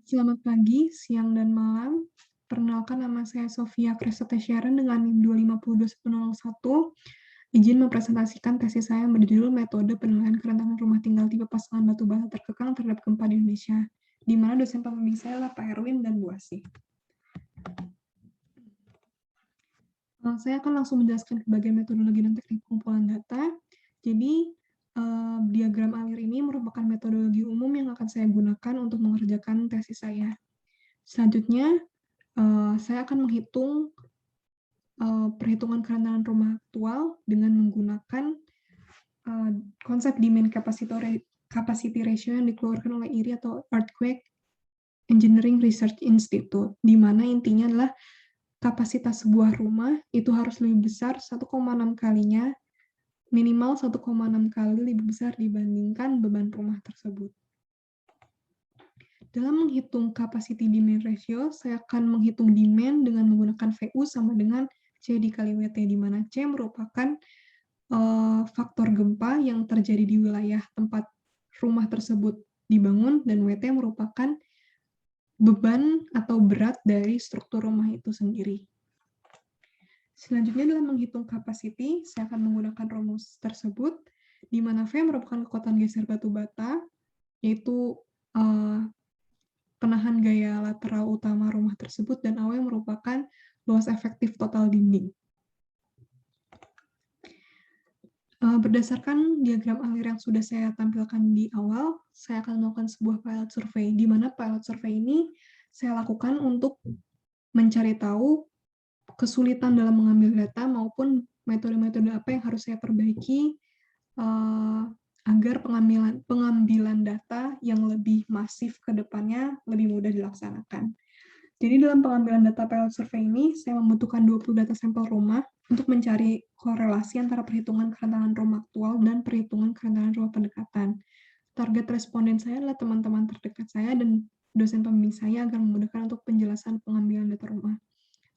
Selamat pagi, siang, dan malam. Perkenalkan nama saya Sofia Crescente Sharon dengan NIM 2502101. Izin mempresentasikan tesis saya yang berjudul Metode Penilaian Kerentanan Rumah Tinggal Tipe Pasangan Batu Bata Terkekang Terhadap Gempa di Indonesia, di mana dosen pembimbing saya adalah Pak Erwin dan Bu Asih. Saya akan langsung menjelaskan bagian metodologi dan teknik pengumpulan data. Jadi, diagram alir ini merupakan metodologi umum yang akan saya gunakan untuk mengerjakan tesis saya. Selanjutnya, saya akan menghitung perhitungan kerentanan rumah aktual dengan menggunakan konsep demand capacity ratio yang dikeluarkan oleh IRI atau Earthquake Engineering Research Institute, di mana intinya adalah kapasitas sebuah rumah itu harus lebih besar 1,6 kalinya, minimal 1,6 kali lebih besar dibandingkan beban rumah tersebut. Dalam menghitung capacity demand ratio, saya akan menghitung demand dengan menggunakan VU sama dengan C dikali WT, di mana C merupakan faktor gempa yang terjadi di wilayah tempat rumah tersebut dibangun, dan WT merupakan beban atau berat dari struktur rumah itu sendiri. Selanjutnya dalam menghitung capacity, saya akan menggunakan rumus tersebut, di mana V merupakan kekuatan geser batu bata, yaitu penahan gaya lateral utama rumah tersebut, dan AW merupakan luas efektif total dinding. Berdasarkan diagram alir yang sudah saya tampilkan di awal, saya akan melakukan sebuah pilot survey, di mana pilot survey ini saya lakukan untuk mencari tahu kesulitan dalam mengambil data maupun metode-metode apa yang harus saya perbaiki agar pengambilan data yang lebih masif ke depannya lebih mudah dilaksanakan. Jadi dalam pengambilan data pilot survey ini, saya membutuhkan 20 data sampel rumah untuk mencari korelasi antara perhitungan kerentanan rumah aktual dan perhitungan kerentanan rumah pendekatan. Target responden saya adalah teman-teman terdekat saya dan dosen pembimbing saya agar memudahkan untuk penjelasan pengambilan data rumah.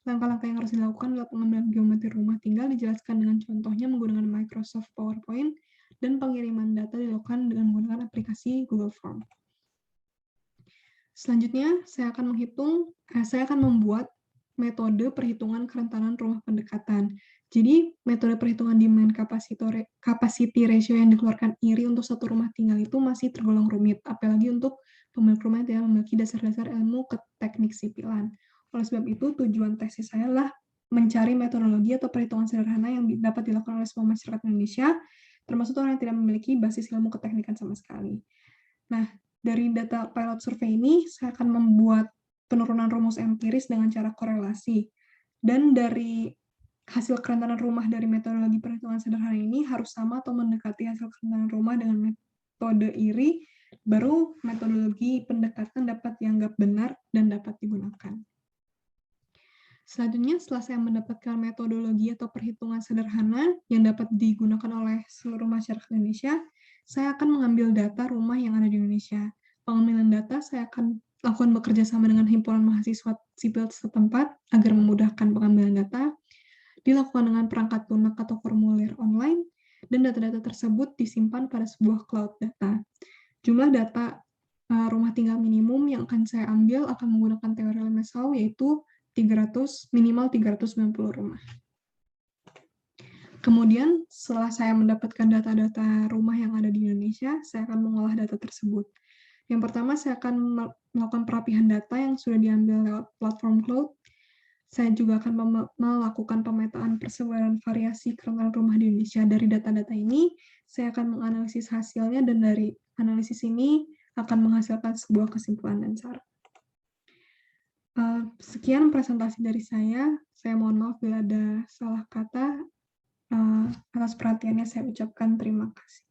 Langkah-langkah yang harus dilakukan adalah pengambilan geometri rumah tinggal dijelaskan dengan contohnya menggunakan Microsoft PowerPoint, dan pengiriman data dilakukan dengan menggunakan aplikasi Google Form. Selanjutnya, saya akan membuat metode perhitungan kerentanan rumah pendekatan. Jadi, metode perhitungan demand capacity ratio yang dikeluarkan IRI untuk satu rumah tinggal itu masih tergolong rumit, apalagi untuk pemilik rumah yang tidak memiliki dasar-dasar ilmu teknik sipilan. Oleh sebab itu, tujuan tesis saya adalah mencari metodologi atau perhitungan sederhana yang dapat dilakukan oleh semua masyarakat Indonesia, termasuk orang yang tidak memiliki basis ilmu keteknikan sama sekali. Nah, dari data pilot survei ini, saya akan membuat penurunan rumus empiris dengan cara korelasi. Dan dari hasil kerentanan rumah dari metodologi perhitungan sederhana ini harus sama atau mendekati hasil kerentanan rumah dengan metode IRI, baru metodologi pendekatan dapat dianggap benar dan dapat digunakan. Selanjutnya, setelah saya mendapatkan metodologi atau perhitungan sederhana yang dapat digunakan oleh seluruh masyarakat Indonesia, saya akan mengambil data rumah yang ada di Indonesia. Pengambilan data saya akan lakukan bekerja sama dengan himpunan mahasiswa sipil setempat agar memudahkan pengambilan data, dilakukan dengan perangkat lunak atau formulir online, dan data-data tersebut disimpan pada sebuah cloud data. Jumlah data rumah tinggal minimum yang akan saya ambil akan menggunakan teori Lemeshow, yaitu minimal 390 rumah. Kemudian, setelah saya mendapatkan data-data rumah yang ada di Indonesia, saya akan mengolah data tersebut. Yang pertama, saya akan melakukan perapihan data yang sudah diambil lewat platform cloud. Saya juga akan melakukan pemetaan persebaran variasi kerentanan rumah di Indonesia. Dari data-data ini, saya akan menganalisis hasilnya, dan dari analisis ini akan menghasilkan sebuah kesimpulan dan saran. Sekian presentasi dari saya mohon maaf bila ada salah kata. Atas perhatiannya saya ucapkan terima kasih.